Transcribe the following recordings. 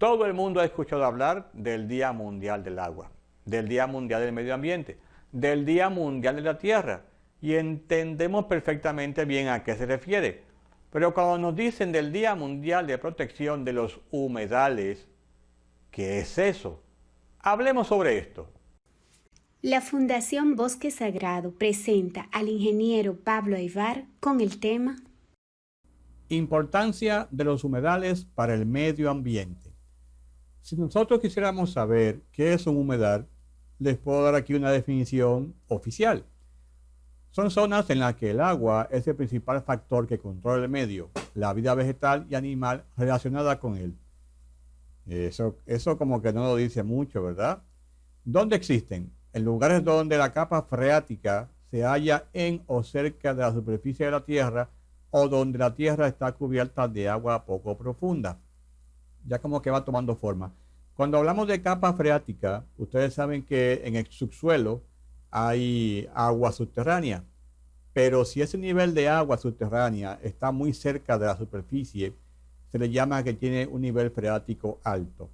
Todo el mundo ha escuchado hablar del Día Mundial del Agua, del Día Mundial del Medio Ambiente, del Día Mundial de la Tierra, y entendemos perfectamente bien a qué se refiere. Pero cuando nos dicen del Día Mundial de Protección de los Humedales, ¿qué es eso? Hablemos sobre esto. La Fundación Bosque Sagrado presenta al ingeniero Pablo Aybar con el tema Importancia de los humedales para el medio ambiente. Si nosotros quisiéramos saber qué es un humedal, les puedo dar aquí una definición oficial. Son zonas en las que el agua es el principal factor que controla el medio, la vida vegetal y animal relacionada con él. Eso como que no lo dice mucho, ¿verdad? ¿Dónde existen? En lugares donde la capa freática se halla en o cerca de la superficie de la tierra o donde la tierra está cubierta de agua poco profunda. Ya como que va tomando forma. Cuando hablamos de capa freática, ustedes saben que en el subsuelo hay agua subterránea, pero si ese nivel de agua subterránea está muy cerca de la superficie, se le llama que tiene un nivel freático alto.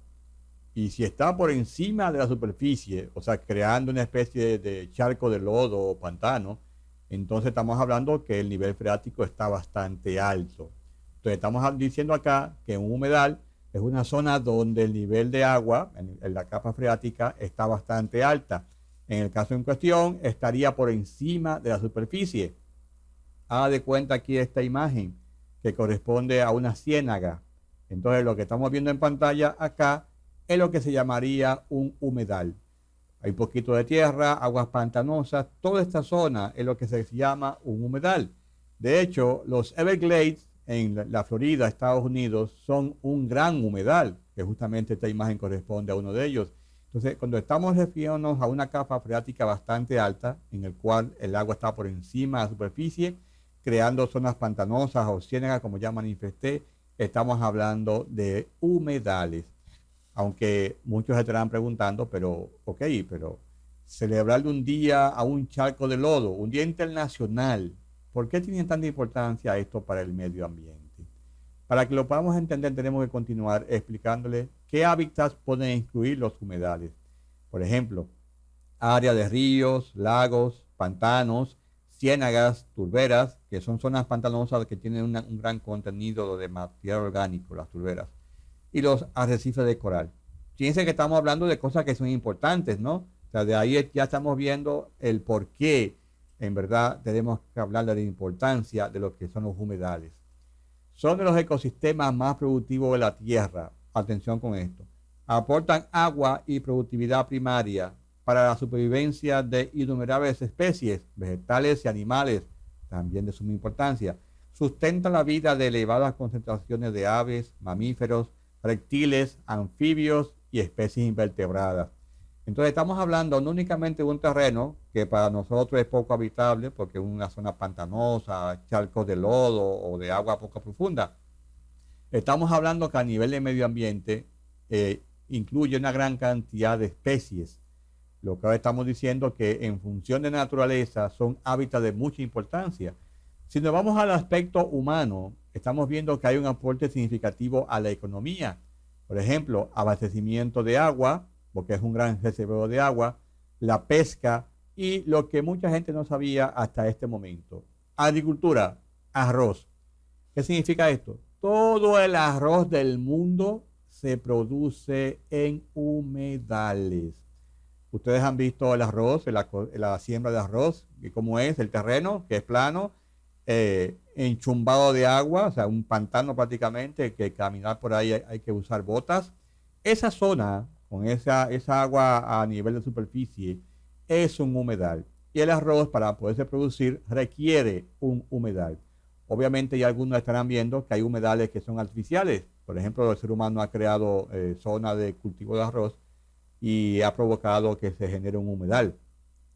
Y si está por encima de la superficie, o sea, creando una especie de charco de lodo o pantano, entonces estamos hablando que el nivel freático está bastante alto. Entonces estamos diciendo acá que un humedal es una zona donde el nivel de agua en la capa freática está bastante alta. En el caso en cuestión, estaría por encima de la superficie. Haga de cuenta aquí esta imagen que corresponde a una ciénaga. Entonces lo que estamos viendo en pantalla acá es lo que se llamaría un humedal. Hay un poquito de tierra, aguas pantanosas, toda esta zona es lo que se llama un humedal. De hecho, los Everglades en la Florida, Estados Unidos, son un gran humedal, que justamente esta imagen corresponde a uno de ellos. Entonces, cuando estamos refiriéndonos a una capa freática bastante alta, en el cual el agua está por encima de la superficie, creando zonas pantanosas o ciénagas, como ya manifesté, estamos hablando de humedales. Aunque muchos estarán preguntando, pero celebrarle un día a un charco de lodo, un día internacional, ¿por qué tiene tanta importancia esto para el medio ambiente? Para que lo podamos entender, tenemos que continuar explicándole qué hábitats pueden incluir los humedales. Por ejemplo, áreas de ríos, lagos, pantanos, ciénagas, turberas, que son zonas pantanosas que tienen un gran contenido de material orgánico, las turberas, y los arrecifes de coral. Fíjense que estamos hablando de cosas que son importantes, ¿no? O sea, de ahí ya estamos viendo el por qué, en verdad, tenemos que hablar de la importancia de lo que son los humedales. Son de los ecosistemas más productivos de la Tierra. Atención con esto. Aportan agua y productividad primaria para la supervivencia de innumerables especies, vegetales y animales, también de suma importancia. Sustentan la vida de elevadas concentraciones de aves, mamíferos, reptiles, anfibios y especies invertebradas. Entonces estamos hablando no únicamente de un terreno que para nosotros es poco habitable porque es una zona pantanosa, charcos de lodo o de agua poco profunda. Estamos hablando que a nivel de medio ambiente incluye una gran cantidad de especies. Lo que ahora estamos diciendo que en función de naturaleza son hábitats de mucha importancia. Si nos vamos al aspecto humano, estamos viendo que hay un aporte significativo a la economía. Por ejemplo, abastecimiento de agua, porque es un gran reservorio de agua, la pesca y lo que mucha gente no sabía hasta este momento. Agricultura, arroz. ¿Qué significa esto? Todo el arroz del mundo se produce en humedales. Ustedes han visto el arroz, la siembra de arroz, y cómo es el terreno, que es plano, enchumbado de agua, o sea, un pantano prácticamente, que caminar por ahí hay que usar botas. Esa zona, con esa agua a nivel de superficie, es un humedal. Y el arroz, para poderse producir, requiere un humedal. Obviamente ya algunos estarán viendo que hay humedales que son artificiales. Por ejemplo, el ser humano ha creado zonas de cultivo de arroz y ha provocado que se genere un humedal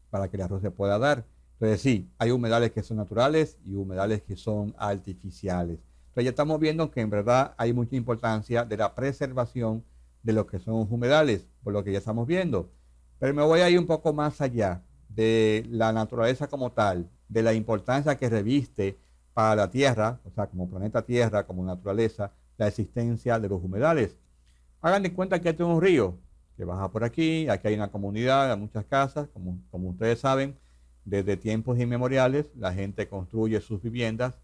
para que el arroz se pueda dar. Entonces sí, hay humedales que son naturales y humedales que son artificiales. Entonces ya estamos viendo que en verdad hay mucha importancia de la preservación de lo que son los humedales, por lo que ya estamos viendo. Pero me voy a ir un poco más allá de la naturaleza como tal, de la importancia que reviste para la Tierra, o sea, como planeta Tierra, como naturaleza, la existencia de los humedales. Hagan de cuenta que este es un río que baja por aquí hay una comunidad, hay muchas casas, como ustedes saben, desde tiempos inmemoriales la gente construye sus viviendas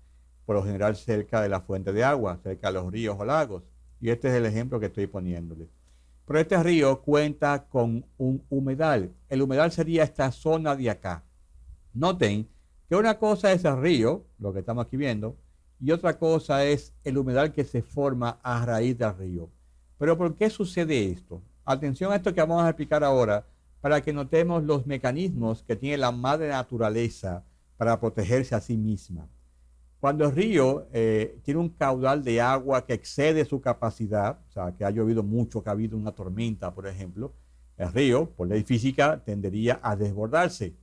por lo general cerca de la fuente de agua, cerca de los ríos o lagos. Y este es el ejemplo que estoy poniéndole. Pero este río cuenta con un humedal. El humedal sería esta zona de acá. Noten que una cosa es el río, lo que estamos aquí viendo, y otra cosa es el humedal que se forma a raíz del río. Pero ¿por qué sucede esto? Atención a esto que vamos a explicar ahora para que notemos los mecanismos que tiene la madre naturaleza para protegerse a sí misma. Cuando el río tiene un caudal de agua que excede su capacidad, o sea, que ha llovido mucho, que ha habido una tormenta, por ejemplo, el río, por ley física, tendería a desbordarse.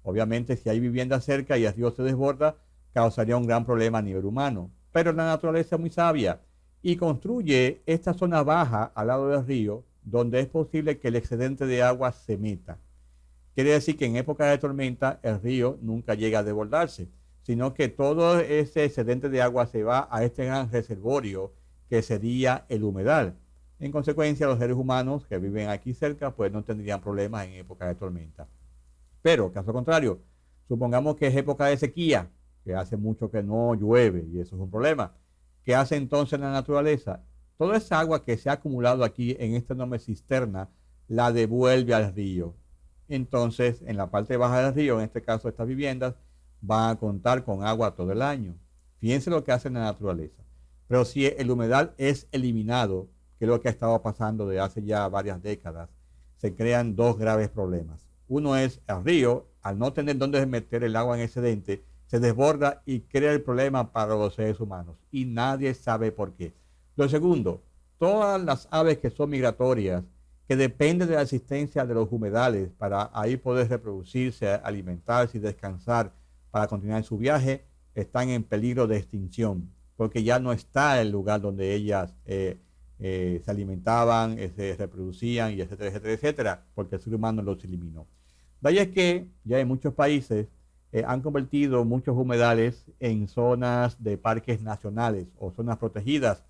Obviamente, si hay vivienda cerca y el río se desborda, causaría un gran problema a nivel humano. Pero la naturaleza es muy sabia y construye esta zona baja al lado del río, donde es posible que el excedente de agua se meta. Quiere decir que en época de tormenta el río nunca llega a desbordarse, sino que todo ese excedente de agua se va a este gran reservorio que sería el humedal. En consecuencia, los seres humanos que viven aquí cerca pues no tendrían problemas en época de tormenta. Pero, caso contrario, supongamos que es época de sequía, que hace mucho que no llueve y eso es un problema. ¿Qué hace entonces la naturaleza? Toda esa agua que se ha acumulado aquí en esta enorme cisterna la devuelve al río. Entonces, en la parte baja del río, en este caso estas viviendas, van a contar con agua todo el año. Fíjense lo que hace la naturaleza. Pero si el humedal es eliminado, que es lo que ha estado pasando desde hace ya varias décadas, se crean dos graves problemas. Uno es el río, al no tener dónde meter el agua en excedente, se desborda y crea el problema para los seres humanos. Y nadie sabe por qué. Lo segundo, todas las aves que son migratorias, que dependen de la existencia de los humedales para ahí poder reproducirse, alimentarse y descansar para continuar su viaje, están en peligro de extinción, porque ya no está el lugar donde ellas se alimentaban, se reproducían, y etcétera, etcétera, etcétera, porque el ser humano los eliminó. De ahí es que ya en muchos países han convertido muchos humedales en zonas de parques nacionales o zonas protegidas.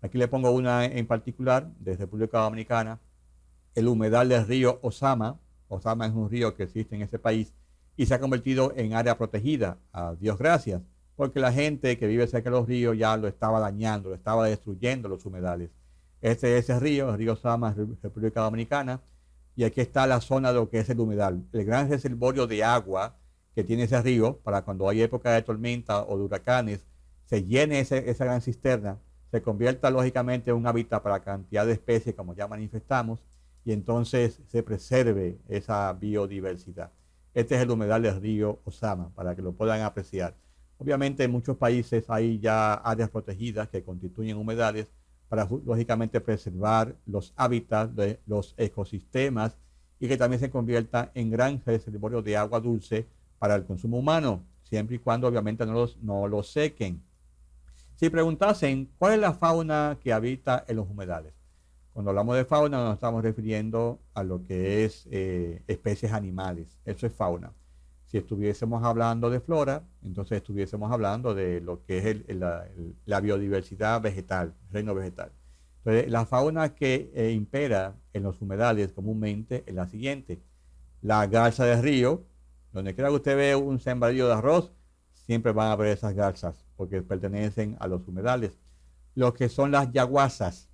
Aquí le pongo una en particular, de República Dominicana, el humedal del río Ozama. Ozama es un río que existe en ese país y se ha convertido en área protegida, a Dios gracias, porque la gente que vive cerca de los ríos ya lo estaba dañando, lo estaba destruyendo los humedales. Este es el río Ozama, República Dominicana, y aquí está la zona de lo que es el humedal, el gran reservorio de agua que tiene ese río para cuando hay época de tormenta o de huracanes, se llene esa gran cisterna, se convierta lógicamente en un hábitat para cantidad de especies como ya manifestamos, y entonces se preserve esa biodiversidad. Este es el humedal del río Ozama, para que lo puedan apreciar. Obviamente en muchos países hay ya áreas protegidas que constituyen humedales para lógicamente preservar los hábitats, los ecosistemas y que también se convierta en gran reservorio de agua dulce para el consumo humano, siempre y cuando obviamente no los sequen. Si preguntasen cuál es la fauna que habita en los humedales, cuando hablamos de fauna nos estamos refiriendo a lo que es especies animales, eso es fauna. Si estuviésemos hablando de flora, entonces estuviésemos hablando de lo que es la biodiversidad vegetal, el reino vegetal. Entonces, la fauna que impera en los humedales comúnmente es la siguiente. La garza de río, donde quiera que usted vea un sembradío de arroz, siempre van a ver esas garzas, porque pertenecen a los humedales. Lo que son las yaguazas,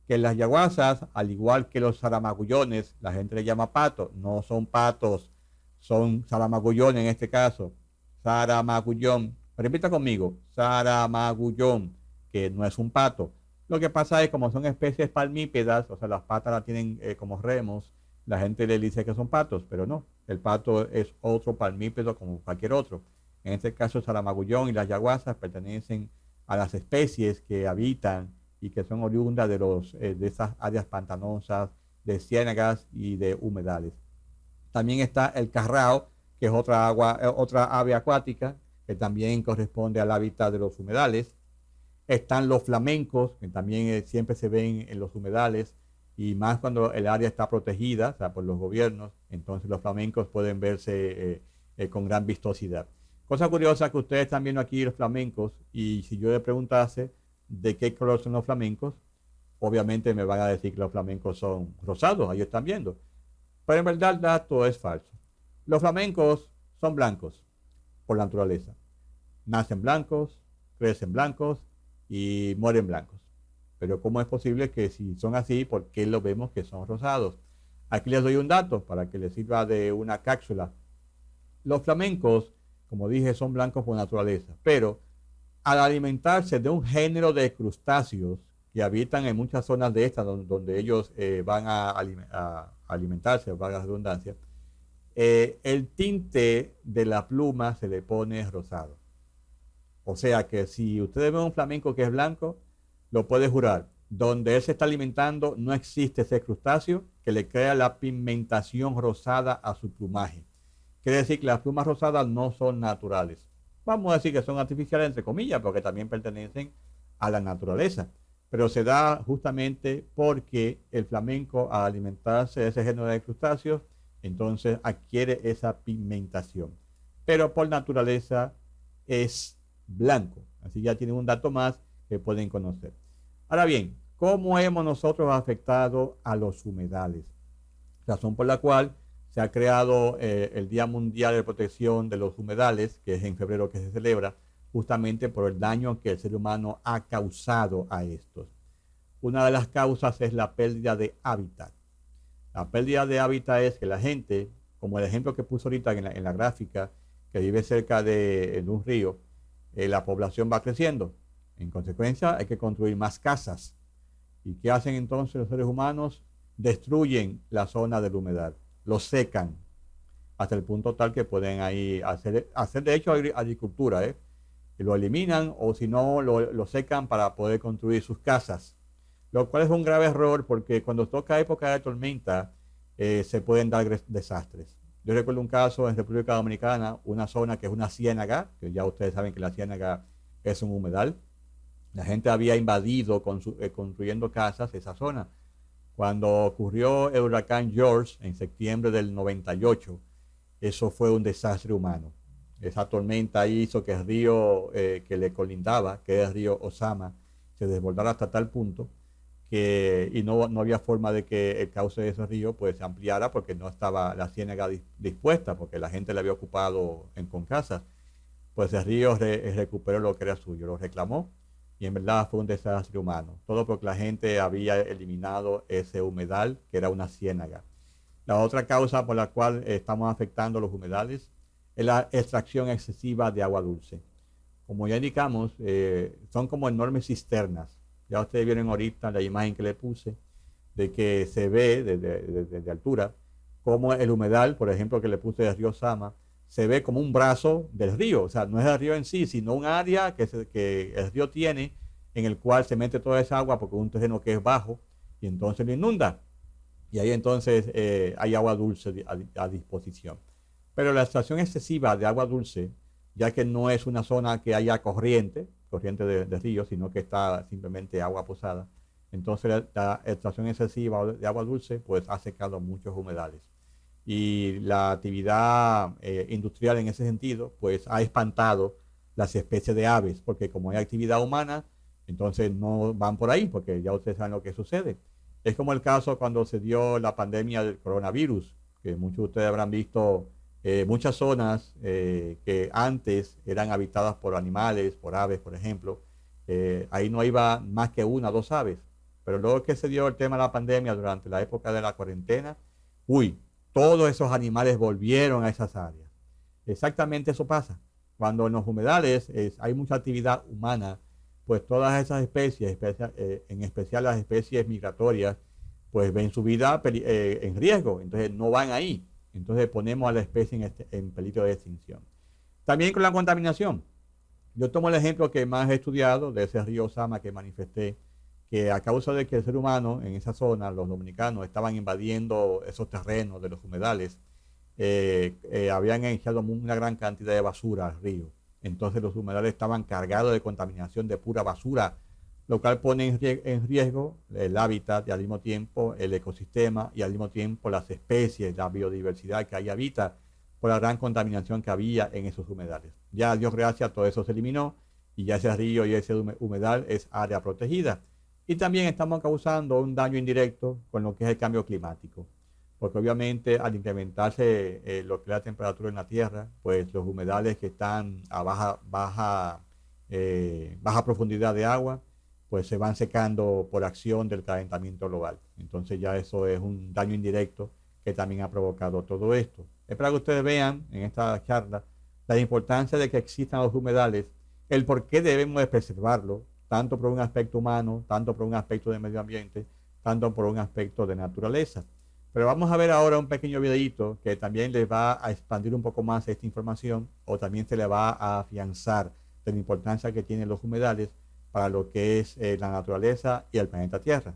que las yaguazas, al igual que los zaramagullones, la gente le llama patos, no son patos, son zaramagullones en este caso. Zaramagullón, repita conmigo, zaramagullón, que no es un pato. Lo que pasa es como son especies palmípedas, o sea, las patas las tienen como remos, la gente le dice que son patos, pero no, el pato es otro palmípedo como cualquier otro. En este caso, el zaramagullón y las yaguazas pertenecen a las especies que habitan y que son oriundas de esas áreas pantanosas, de ciénagas y de humedales. También está el carrao, que es otra ave acuática, que también corresponde al hábitat de los humedales. Están los flamencos, que también siempre se ven en los humedales, y más cuando el área está protegida, o sea, por los gobiernos, entonces los flamencos pueden verse con gran vistosidad. Cosa curiosa que ustedes están viendo aquí los flamencos, y si yo les preguntase de qué color son los flamencos, obviamente me van a decir que los flamencos son rosados, ahí están viendo. Pero en verdad el dato es falso. Los flamencos son blancos por naturaleza. Nacen blancos, crecen blancos y mueren blancos. Pero ¿cómo es posible que si son así, por qué lo vemos que son rosados? Aquí les doy un dato para que les sirva de una cápsula. Los flamencos, como dije, son blancos por naturaleza, pero al alimentarse de un género de crustáceos que habitan en muchas zonas de estas donde ellos van a alimentarse, valga la redundancia, el tinte de la pluma se le pone rosado. O sea que si ustedes ven un flamenco que es blanco, lo puede jurar. Donde él se está alimentando no existe ese crustáceo que le crea la pigmentación rosada a su plumaje. Quiere decir que las plumas rosadas no son naturales. Vamos a decir que son artificiales entre comillas, porque también pertenecen a la naturaleza. Pero se da justamente porque el flamenco, al alimentarse de ese género de crustáceos, entonces adquiere esa pigmentación. Pero por naturaleza es blanco. Así ya tienen un dato más que pueden conocer. Ahora bien, ¿cómo hemos nosotros afectado a los humedales? Razón por la cual se ha creado el Día Mundial de Protección de los Humedales, que es en febrero que se celebra, justamente por el daño que el ser humano ha causado a estos. Una de las causas es la pérdida de hábitat. La pérdida de hábitat es que la gente, como el ejemplo que puso ahorita en la gráfica, que vive cerca de un río, la población va creciendo. En consecuencia, hay que construir más casas. ¿Y qué hacen entonces los seres humanos? Destruyen la zona del humedal, lo secan, hasta el punto tal que pueden ahí hacer de hecho agricultura, y lo eliminan o si no lo secan para poder construir sus casas, lo cual es un grave error porque cuando toca época de tormenta se pueden dar desastres. Yo recuerdo un caso en República Dominicana, una zona que es una ciénaga, que ya ustedes saben que la ciénaga es un humedal. La gente había invadido construyendo casas esa zona. Cuando ocurrió el huracán George en septiembre del 98, eso fue un desastre humano. Esa tormenta hizo que el río que le colindaba, que es el río Osama, se desbordara hasta tal punto y no había forma de que el cauce de ese río pues se ampliara porque no estaba la ciénaga dispuesta, porque la gente le había ocupado con casas. Pues el río recuperó lo que era suyo, lo reclamó y en verdad fue un desastre humano. Todo porque la gente había eliminado ese humedal que era una ciénaga. La otra causa por la cual estamos afectando los humedales es la extracción excesiva de agua dulce. Como ya indicamos, son como enormes cisternas. Ya ustedes vieron ahorita la imagen que le puse de que se ve desde altura como el humedal, por ejemplo, que le puse del río Sama, se ve como un brazo del río. O sea, no es el río en sí, sino un área que el río tiene en el cual se mete toda esa agua porque es un terreno que es bajo y entonces lo inunda. Y ahí entonces hay agua dulce a disposición. Pero la extracción excesiva de agua dulce, ya que no es una zona que haya corriente de río, sino que está simplemente agua posada, entonces la extracción excesiva de agua dulce pues ha secado muchos humedales. Y la actividad industrial en ese sentido pues ha espantado las especies de aves, porque como hay actividad humana, entonces no van por ahí, porque ya ustedes saben lo que sucede. Es como el caso cuando se dio la pandemia del coronavirus, que muchos de ustedes habrán visto muchas zonas que antes eran habitadas por animales, por aves, por ejemplo. Ahí no iba más que una o dos aves. Pero luego que se dio el tema de la pandemia durante la época de la cuarentena, todos esos animales volvieron a esas áreas. Exactamente eso pasa. Cuando en los humedales hay mucha actividad humana, pues todas esas especies, en especial las especies migratorias, pues ven su vida en riesgo, entonces no van ahí. Entonces ponemos a la especie en peligro de extinción. También con la contaminación. Yo tomo el ejemplo que más he estudiado de ese río Sama que manifesté, que a causa de que el ser humano en esa zona, los dominicanos, estaban invadiendo esos terrenos de los humedales, habían echado una gran cantidad de basura al río. Entonces los humedales estaban cargados de contaminación de pura basura, lo cual pone en riesgo el hábitat y al mismo tiempo el ecosistema y al mismo tiempo las especies, la biodiversidad que ahí habita por la gran contaminación que había en esos humedales. Ya, Dios gracias, todo eso se eliminó y ya ese río y ese humedal es área protegida. Y también estamos causando un daño indirecto con lo que es el cambio climático, porque obviamente al incrementarse lo que es la temperatura en la Tierra, pues los humedales que están a baja profundidad de agua, pues se van secando por acción del calentamiento global. Entonces ya eso es un daño indirecto que también ha provocado todo esto. Es para que ustedes vean en esta charla la importancia de que existan los humedales, el por qué debemos de preservarlos, tanto por un aspecto humano, tanto por un aspecto de medio ambiente, tanto por un aspecto de naturaleza. Pero vamos a ver ahora un pequeño videito que también les va a expandir un poco más esta información, o también se le va a afianzar de la importancia que tienen los humedales para lo que es la naturaleza y el planeta Tierra.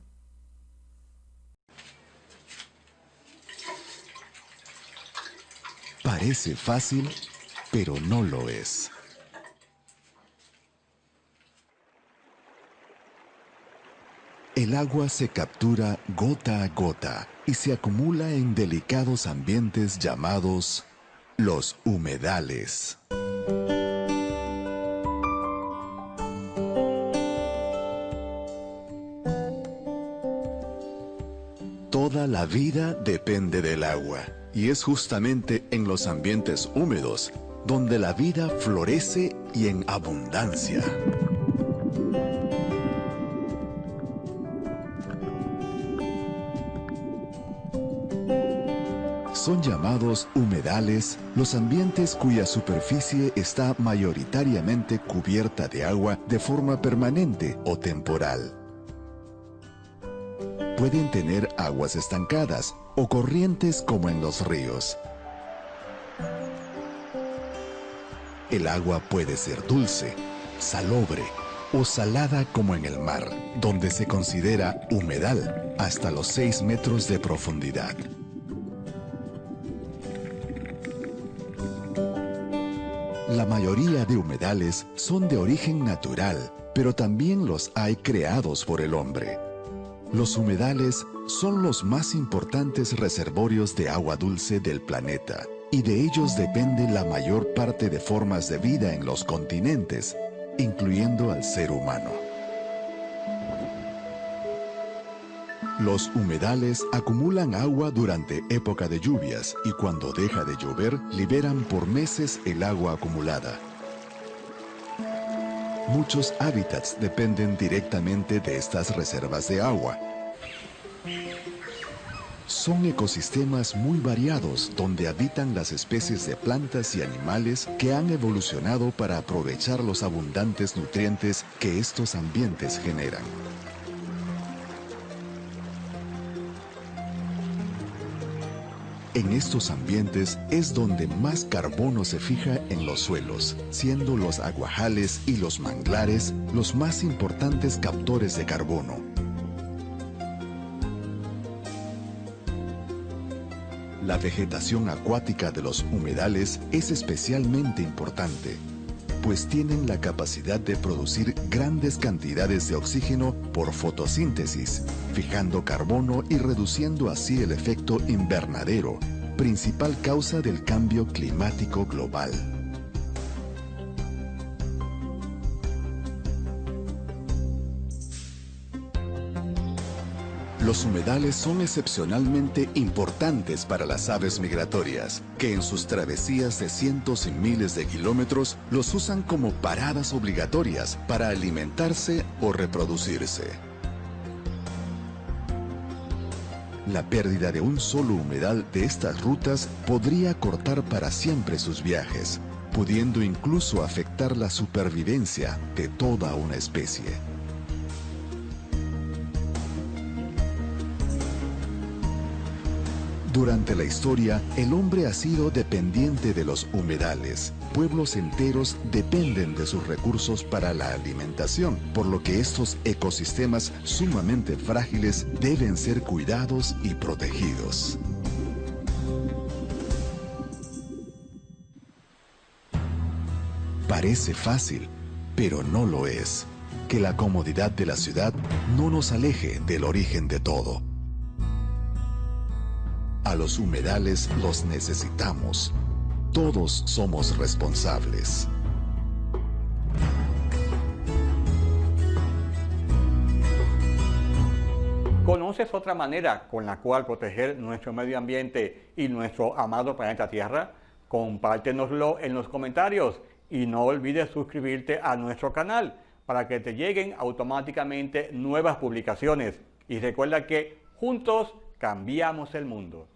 Parece fácil, pero no lo es. El agua se captura gota a gota y se acumula en delicados ambientes llamados los humedales. Toda la vida depende del agua, y es justamente en los ambientes húmedos donde la vida florece y en abundancia. Son llamados humedales los ambientes cuya superficie está mayoritariamente cubierta de agua de forma permanente o temporal. Pueden tener aguas estancadas o corrientes como en los ríos. El agua puede ser dulce, salobre o salada como en el mar, donde se considera humedal hasta los 6 metros de profundidad. La mayoría de humedales son de origen natural, pero también los hay creados por el hombre. Los humedales son los más importantes reservorios de agua dulce del planeta, y de ellos depende la mayor parte de formas de vida en los continentes, incluyendo al ser humano. Los humedales acumulan agua durante época de lluvias y cuando deja de llover, liberan por meses el agua acumulada. Muchos hábitats dependen directamente de estas reservas de agua. Son ecosistemas muy variados donde habitan las especies de plantas y animales que han evolucionado para aprovechar los abundantes nutrientes que estos ambientes generan. En estos ambientes es donde más carbono se fija en los suelos, siendo los aguajales y los manglares los más importantes captores de carbono. La vegetación acuática de los humedales es especialmente importante, pues tienen la capacidad de producir grandes cantidades de oxígeno por fotosíntesis, fijando carbono y reduciendo así el efecto invernadero, principal causa del cambio climático global. Los humedales son excepcionalmente importantes para las aves migratorias, que en sus travesías de cientos y miles de kilómetros los usan como paradas obligatorias para alimentarse o reproducirse. La pérdida de un solo humedal de estas rutas podría cortar para siempre sus viajes, pudiendo incluso afectar la supervivencia de toda una especie. Durante la historia, el hombre ha sido dependiente de los humedales. Pueblos enteros dependen de sus recursos para la alimentación, por lo que estos ecosistemas sumamente frágiles deben ser cuidados y protegidos. Parece fácil, pero no lo es. Que la comodidad de la ciudad no nos aleje del origen de todo. A los humedales los necesitamos. Todos somos responsables. ¿Conoces otra manera con la cual proteger nuestro medio ambiente y nuestro amado planeta Tierra? Compártenoslo en los comentarios y no olvides suscribirte a nuestro canal para que te lleguen automáticamente nuevas publicaciones. Y recuerda que juntos cambiamos el mundo.